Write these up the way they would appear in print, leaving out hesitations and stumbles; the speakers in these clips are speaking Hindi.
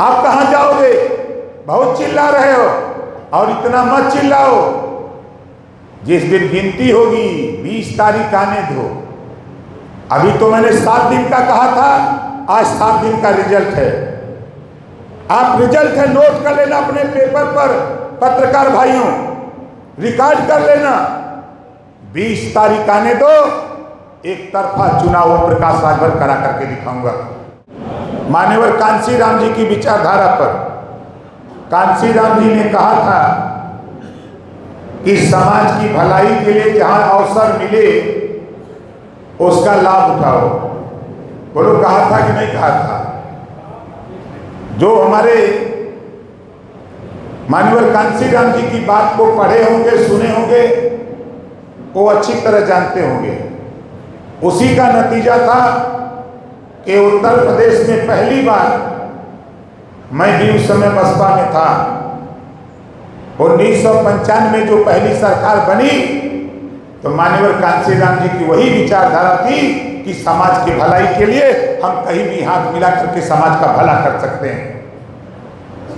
आप कहां जाओगे? बहुत चिल्ला रहे हो, और इतना मत चिल्लाओ। जिस दिन गिनती होगी 20 तारीख आने दो। अभी तो मैंने 7 दिन का कहा था, आज 7 दिन का रिजल्ट है। आप रिजल्ट है नोट कर लेना अपने पेपर पर, पत्रकार भाइयों रिकॉर्ड कर लेना। 20 तारीख आने दो, एक तरफा चुनाव ओम प्रकाश राजभर करा करके दिखाऊंगा। मान्यवर कांशीराम जी की विचारधारा पर कांशीराम जी ने कहा था कि समाज की भलाई के लिए जहां अवसर मिले उसका लाभ उठाओ। बोलो, कहा था कि नहीं कहा था? जो हमारे मान्यवर कांशीराम जी की बात को पढ़े होंगे, सुने होंगे, वो अच्छी तरह जानते होंगे। उसी का नतीजा था कि उत्तर प्रदेश में पहली बार, मैं भी उस समय बसपा में था, 1995 में जो पहली सरकार बनी, तो मान्यवर कांशीराम जी की वही विचारधारा थी कि समाज की भलाई के लिए हम कहीं भी हाथ मिला करके समाज का भला कर सकते हैं।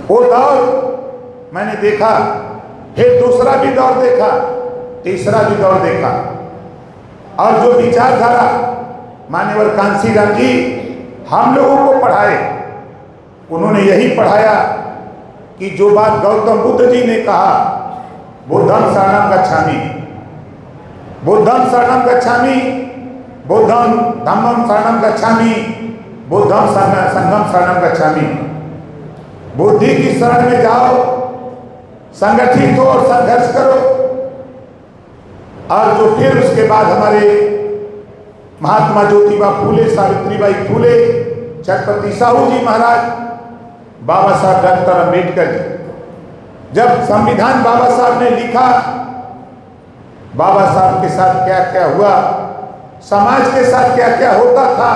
वो दौर मैंने देखा, फिर दूसरा भी दौर देखा, तीसरा भी दौर देखा। और जो विचारधारा मान्यवर कांशीराम जी हम लोगों को पढ़ाए, उन्होंने यही पढ़ाया कि जो बात गौतम बुद्ध जी ने कहा, बुद्धं शरणं गच्छामि, बुद्धं शरणं गच्छामि, बुद्धं धम्मं शरणं गच्छामि, बुद्धं संघं शरणं गच्छामि। बुद्धि की शरण में जाओ, संगठित हो और संघर्ष करो। और जो फिर उसके बाद हमारे महात्मा ज्योतिबा फूले, सावित्रीबाई फूले, छत्रपति साहू जी महाराज, बाबा साहब डॉक्टर अम्बेडकर जी, जब संविधान बाबा साहब ने लिखा, बाबा साहब के साथ क्या क्या हुआ, समाज के साथ क्या क्या होता था,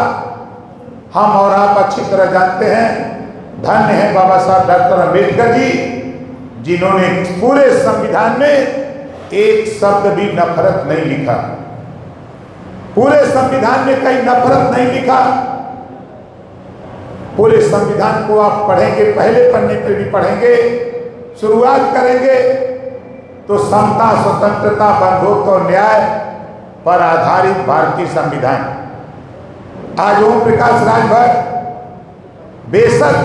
हम और आप अच्छी तरह जानते हैं। धन्य है बाबा साहब डॉक्टर अम्बेडकर जी, जिन्होंने पूरे संविधान में एक शब्द भी नफरत नहीं लिखा। पूरे संविधान में कहीं नफरत नहीं लिखा। पूरे संविधान को आप पढ़ेंगे, पहले पन्ने पर भी पढ़ेंगे, शुरुआत करेंगे तो समता, स्वतंत्रता, बंधुत्व और न्याय पर आधारित भारतीय संविधान। आज ओम प्रकाश राजभर, बेशक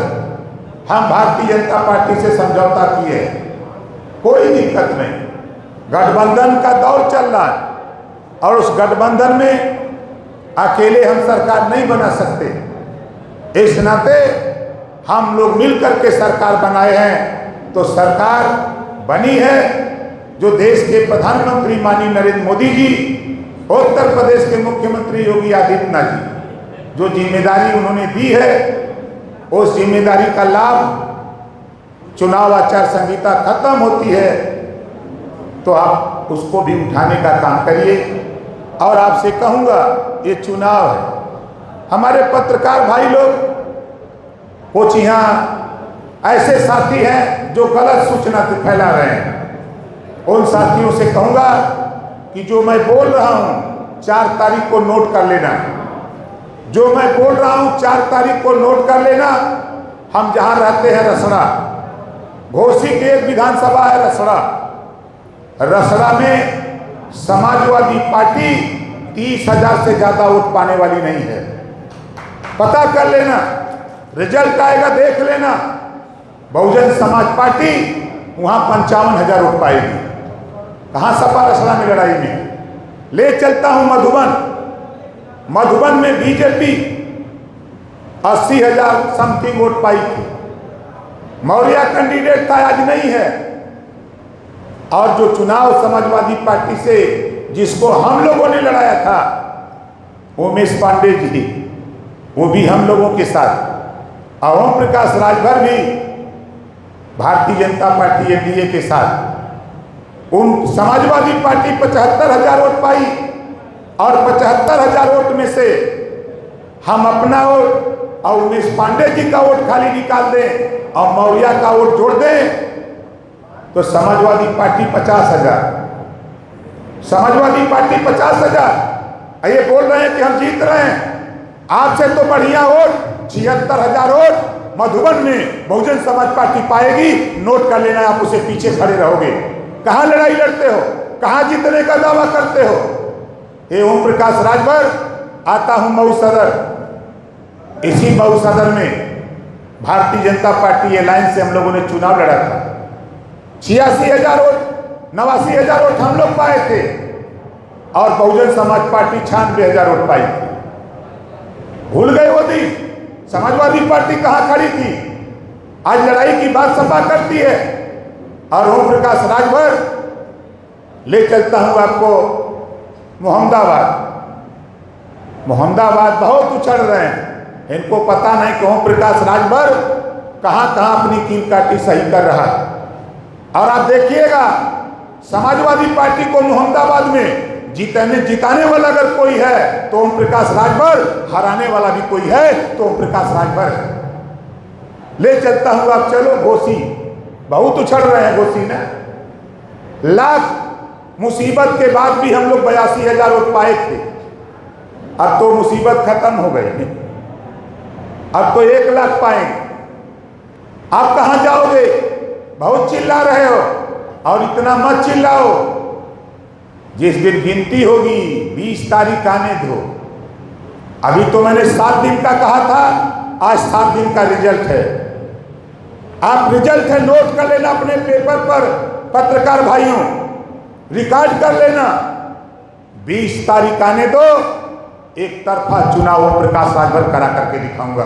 हम भारतीय जनता पार्टी से समझौता किए, कोई दिक्कत नहीं, गठबंधन का दौर चल रहा है, और उस गठबंधन में अकेले हम सरकार नहीं बना सकते। इस नाते हम लोग मिलकर के सरकार बनाए हैं, तो सरकार बनी है जो देश के प्रधानमंत्री माननीय नरेंद्र मोदी जी, उत्तर प्रदेश के मुख्यमंत्री योगी आदित्यनाथ जी, जो जिम्मेदारी उन्होंने दी है, उस जिम्मेदारी का लाभ चुनाव आचार संहिता खत्म होती है तो आप उसको भी उठाने का काम करिए। और आपसे कहूँगा, ये चुनाव है, हमारे पत्रकार भाई लोग कुछ यहाँ ऐसे साथी हैं जो गलत सूचना फैला रहे हैं, उन साथियों से कहूँगा कि जो मैं बोल रहा हूँ 4 तारीख को नोट कर लेना। जो मैं बोल रहा हूँ 4 तारीख को नोट कर लेना। हम जहाँ रहते हैं रसड़ा, घोसी की एक विधानसभा है रसड़ा, रसड़ा में समाजवादी पार्टी 30,000 से ज्यादा वोट पाने वाली नहीं है। पता कर लेना, रिजल्ट आएगा देख लेना। बहुजन समाज पार्टी वहां 55,000 वोट पाएगी। कहां सपा रसड़ा में लड़ाई में ले चलता हूं मधुबन। मधुबन में बीजेपी 80,000 समथिंग वोट पाई थी। मौर्या कैंडिडेट था, आज नहीं है। और जो चुनाव समाजवादी पार्टी से जिसको हम लोगों ने लड़ाया था, उमेश पांडे जी, वो भी हम लोगों के साथ, और ओम प्रकाश राजभर भी भारतीय जनता पार्टी एनडीए के साथ। उन समाजवादी पार्टी 75,000 वोट पाई, और 75,000 वोट में से हम अपना वोट और उमेश पांडे जी का वोट खाली निकाल दें और मौर्या का वोट जोड़ दें तो समाजवादी पार्टी 50,000, समाजवादी पार्टी 50,000। ये बोल रहे हैं कि हम जीत रहे हैं। आपसे तो बढ़िया वोट 76,000 वोट मधुबन में बहुजन समाज पार्टी पाएगी, नोट कर लेना, आप उसे पीछे खड़े रहोगे। कहां लड़ाई लड़ते हो, कहां जीतने का दावा करते हो? ये ओम प्रकाश राजभर, आता हूं मऊ सदर। इसी मऊ सदर में भारतीय जनता पार्टी अलायंस से हम लोगों ने चुनाव लड़ा था। 86,000 वोट, 89,000 वोट हम लोग पाए थे और बहुजन समाज पार्टी 96,000 वोट पाई थी। भूल गए वो दिन? समाजवादी पार्टी कहां खड़ी थी? आज लड़ाई की बात सपा करती है। और ओम प्रकाश राजभर ले चलता हूं आपको मोहम्मदाबाद। मोहम्मदाबाद बहुत उछल रहे हैं, इनको पता नहीं कि ओम प्रकाश राजभर कहां कहां अपनी कील काटी सही कर रहा है। और आप देखिएगा, समाजवादी पार्टी को मोहम्मदाबाद में जिताने वाला अगर कोई है तो ओम प्रकाश राजभर, हराने वाला भी कोई है तो ओम प्रकाश राजभर है। ले चलता हूं, आप चलो घोसी। बहुत उछल रहे हैं घोसी ना। लाख मुसीबत के बाद भी हम लोग 82,000 वोट पाए थे। अब तो मुसीबत खत्म हो गई, अब तो 1 लाख पाएंगे। आप कहां जाओगे? बहुत चिल्ला रहे हो, और इतना मत चिल्लाओ। जिस दिन गिनती होगी 20 तारीख आने दो। अभी तो मैंने 7 दिन का कहा था, आज 7 दिन का रिजल्ट है। आप रिजल्ट है नोट कर लेना अपने पेपर पर, पत्रकार भाइयों रिकॉर्ड कर लेना। 20 तारीख आने दो, एक तरफा चुनाव ओम प्रकाश राजभर करा करके दिखाऊंगा।